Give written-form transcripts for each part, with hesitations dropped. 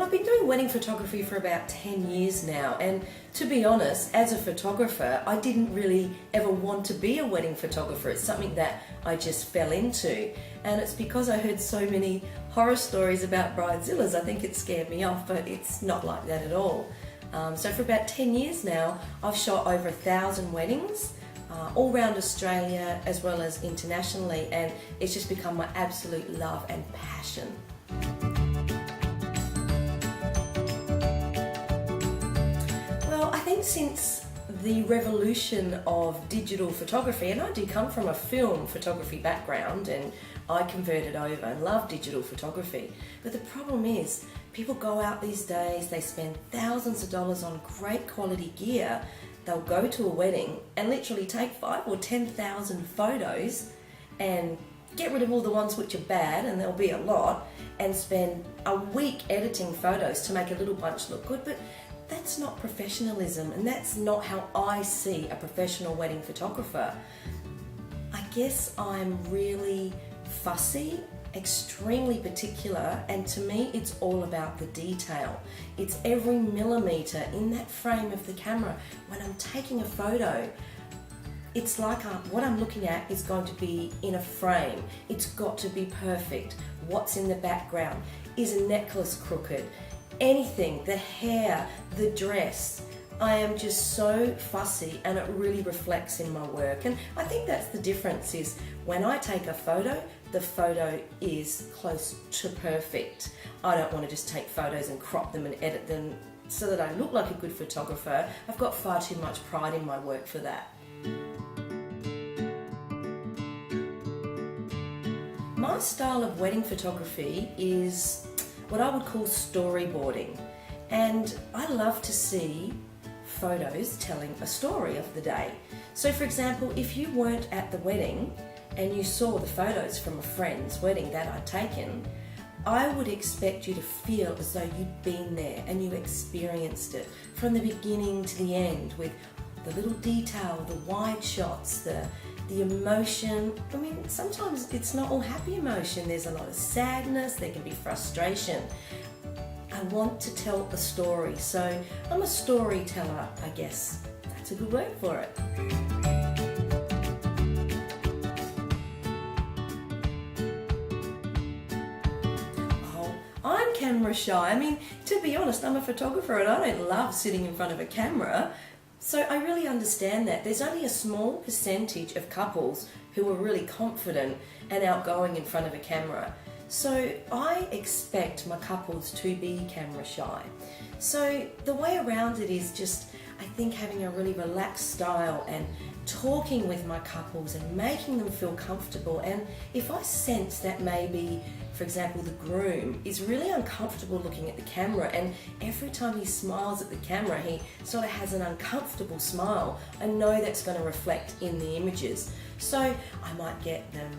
I've been doing wedding photography for about 10 years now, and to be honest, as a photographer, I didn't really ever want to be a wedding photographer. It's something that I just fell into, and it's because I heard so many horror stories about bridezillas. I think it scared me off, but it's not like that at all. So for about 10 years now, I've shot over 1,000 weddings, all around Australia as well as internationally, and it's just become my absolute love and passion. Well, I think since the revolution of digital photography, and I do come from a film photography background, and I converted over and love digital photography. But the problem is, people go out these days, they spend thousands of dollars on great quality gear. They'll go to a wedding and literally take 5,000 or 10,000 photos and get rid of all the ones which are bad, and there'll be a lot, and spend a week editing photos to make a little bunch look good. But that's not professionalism, and that's not how I see a professional wedding photographer. I guess I'm really fussy, extremely particular, and to me it's all about the detail. It's every millimeter in that frame of the camera. When I'm taking a photo, it's like what I'm looking at is going to be in a frame. It's got to be perfect. What's in the background? Is a necklace crooked? Anything, the hair, the dress. I am just so fussy, and it really reflects in my work. And I think that's the difference, is when I take a photo, the photo is close to perfect. I don't want to just take photos and crop them and edit them so that I look like a good photographer. I've got far too much pride in my work for that. My style of wedding photography is what I would call storyboarding, and I love to see photos telling a story of the day. So for example, if you weren't at the wedding and you saw the photos from a friend's wedding that I'd taken, I would expect you to feel as though you'd been there and you experienced it from the beginning to the end, with the little detail, the wide shots, the emotion. I mean, sometimes it's not all happy emotion. There's a lot of sadness, there can be frustration. I want to tell a story, so I'm a storyteller, I guess. That's a good word for it. Oh, I'm camera shy. I mean, to be honest, I'm a photographer and I don't love sitting in front of a camera. So I really understand that. There's only a small percentage of couples who are really confident and outgoing in front of a camera. So I expect my couples to be camera shy. So the way around it is just, I think, having a really relaxed style and talking with my couples and making them feel comfortable. And if I sense that maybe, for example, the groom is really uncomfortable looking at the camera, and every time he smiles at the camera he sort of has an uncomfortable smile, I know that's going to reflect in the images. So I might get them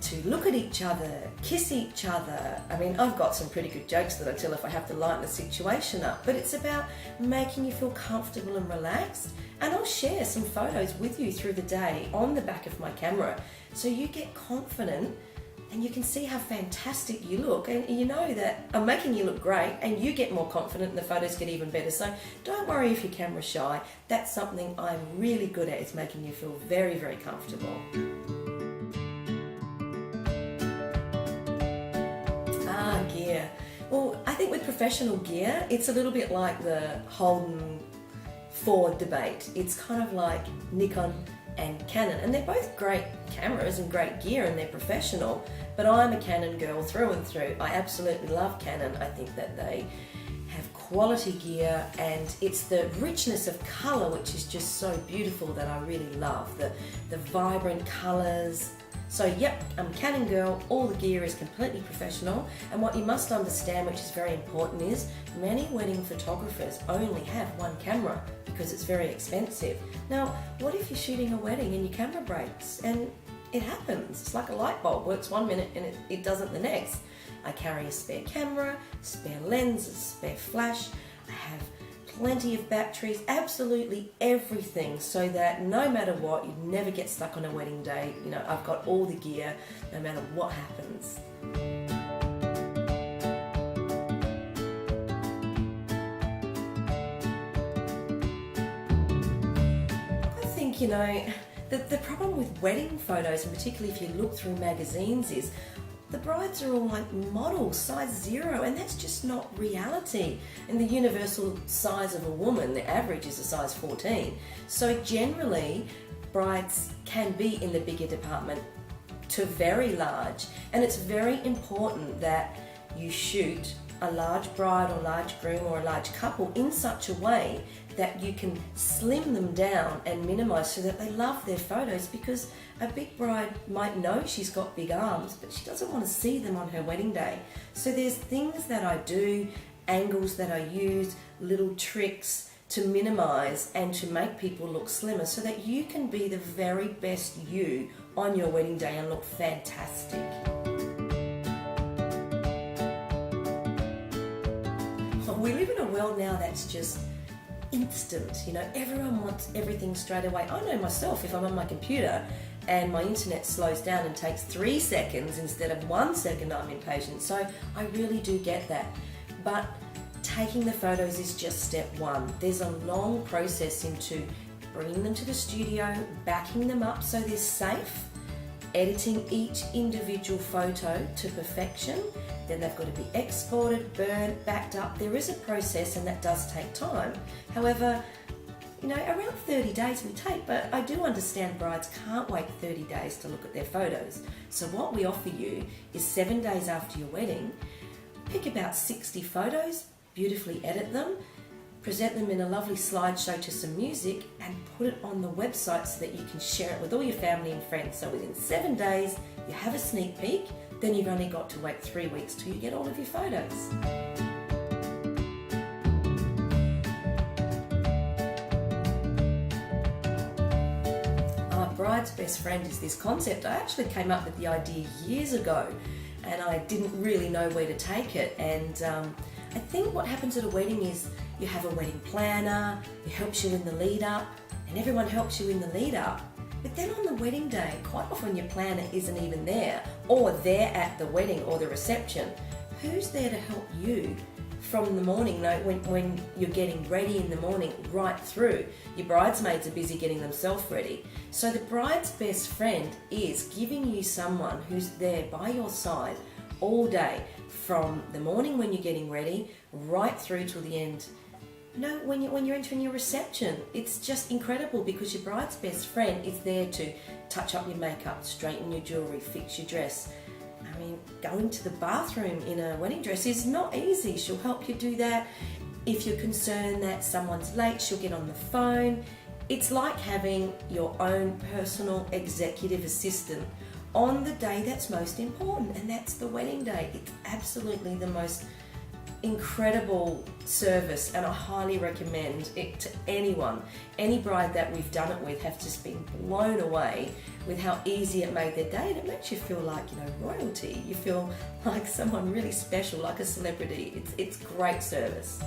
to look at each other, kiss each other. I mean, I've got some pretty good jokes that I tell if I have to lighten the situation up, but it's about making you feel comfortable and relaxed. And I'll share some photos with you through the day on the back of my camera, so you get confident and you can see how fantastic you look, and you know that I'm making you look great, and you get more confident and the photos get even better. So don't worry if you're camera shy. That's something I'm really good at, is making you feel very, very comfortable. Gear. Well, I think with professional gear, it's a little bit like the Holden Ford debate. It's kind of like Nikon and Canon, and they're both great cameras and great gear, and they're professional, but I'm a Canon girl through and through. I absolutely love Canon. I think that they have quality gear, and it's the richness of colour which is just so beautiful that I really love, the vibrant colours. So yep, I'm a Canon girl, all the gear is completely professional, and what you must understand, which is very important, is many wedding photographers only have one camera because it's very expensive. Now, what if you're shooting a wedding and your camera breaks? And it happens. It's like a light bulb, works one minute and it doesn't the next. I carry a spare camera, spare lens, a spare flash. I have plenty of batteries, absolutely everything, so that no matter what, you never get stuck on a wedding day. You know, I've got all the gear, no matter what happens. think, the problem with wedding photos, and particularly if you look through magazines, is the brides are all like models, size 0, and that's just not reality. And the universal size of a woman, the average, is a size 14. So generally, brides can be in the bigger department to very large, and it's very important that you shoot a large bride or large groom or a large couple in such a way that you can slim them down and minimize so that they love their photos, because a big bride might know she's got big arms, but she doesn't want to see them on her wedding day. So there's things that I do, angles that I use, little tricks to minimize and to make people look slimmer so that you can be the very best you on your wedding day and look fantastic. We live in a world now that's just instant. Everyone wants everything straight away. I know myself, if I'm on my computer and my internet slows down and takes 3 seconds instead of 1 second, I'm impatient. So I really do get that. But taking the photos is just step one. There's a long process into bringing them to the studio, backing them up so they're safe, editing each individual photo to perfection. Then they've got to be exported, burnt, backed up. There is a process, and that does take time. However, around 30 days we take, but I do understand brides can't wait 30 days to look at their photos. So what we offer you is 7 days after your wedding, pick about 60 photos, beautifully edit them, present them in a lovely slideshow to some music, and put it on the website so that you can share it with all your family and friends. So within 7 days, you have a sneak peek, then you've only got to wait 3 weeks till you get all of your photos. Our bride's best friend is this concept. I actually came up with the idea years ago, and I didn't really know where to take it. And I think what happens at a wedding is you have a wedding planner who helps you in the lead up, and everyone helps you in the lead up. But then on the wedding day, quite often your planner isn't even there, or they're at the wedding or the reception. Who's there to help you from the morning, when you're getting ready in the morning, right through? Your bridesmaids are busy getting themselves ready. So the bride's best friend is giving you someone who's there by your side all day, from the morning when you're getting ready, right through till the end. When you're entering your reception, it's just incredible, because your bride's best friend is there to touch up your makeup, straighten your jewellery, fix your dress. I mean, going to the bathroom in a wedding dress is not easy. She'll help you do that. If you're concerned that someone's late, she'll get on the phone. It's like having your own personal executive assistant on the day that's most important, and that's the wedding day. It's absolutely the most incredible service, and I highly recommend it to anyone. Any bride that we've done it with have just been blown away with how easy it made their day, and it makes you feel like royalty. You feel like someone really special, like a celebrity. It's great service.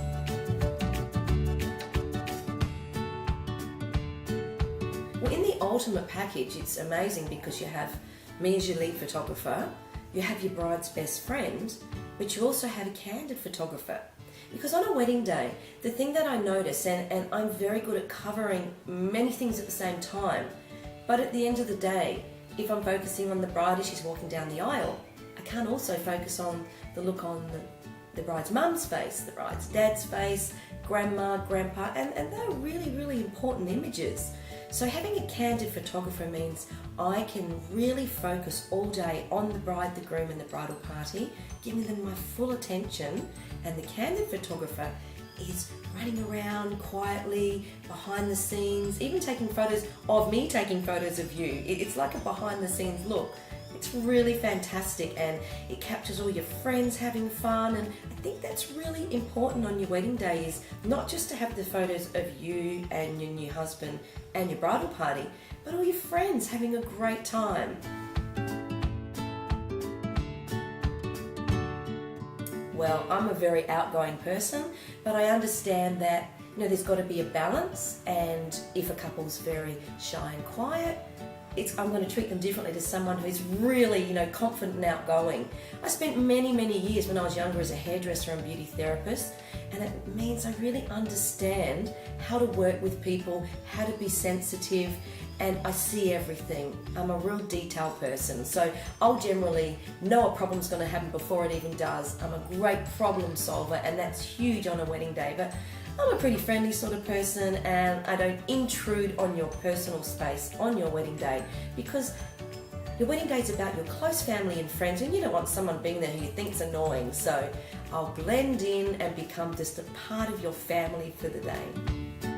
Well, in the ultimate package, it's amazing because you have me as your lead photographer, you have your bride's best friend, but you also have a candid photographer. Because on a wedding day, the thing that I notice, and I'm very good at covering many things at the same time, but at the end of the day, if I'm focusing on the bride as she's walking down the aisle, I can't also focus on the look on the bride's mum's face, the bride's dad's face, grandma, grandpa, and they're really, really important images. So having a candid photographer means I can really focus all day on the bride, the groom, and the bridal party, giving them my full attention. And the candid photographer is running around quietly behind the scenes, even taking photos of me taking photos of you. It's like a behind the scenes look. It's really fantastic, and it captures all your friends having fun, and I think that's really important on your wedding day, is not just to have the photos of you and your new husband and your bridal party, but all your friends having a great time. Well, I'm a very outgoing person, but I understand that there's got to be a balance, and if a couple's very shy and quiet, I'm going to treat them differently to someone who's really, confident and outgoing. I spent many, many years when I was younger as a hairdresser and beauty therapist, and it means I really understand how to work with people, how to be sensitive, and I see everything. I'm a real detail person, so I'll generally know a problem's going to happen before it even does. I'm a great problem solver, and that's huge on a wedding day, but I'm a pretty friendly sort of person, and I don't intrude on your personal space on your wedding day, because your wedding day is about your close family and friends, and you don't want someone being there who you think's annoying. So I'll blend in and become just a part of your family for the day.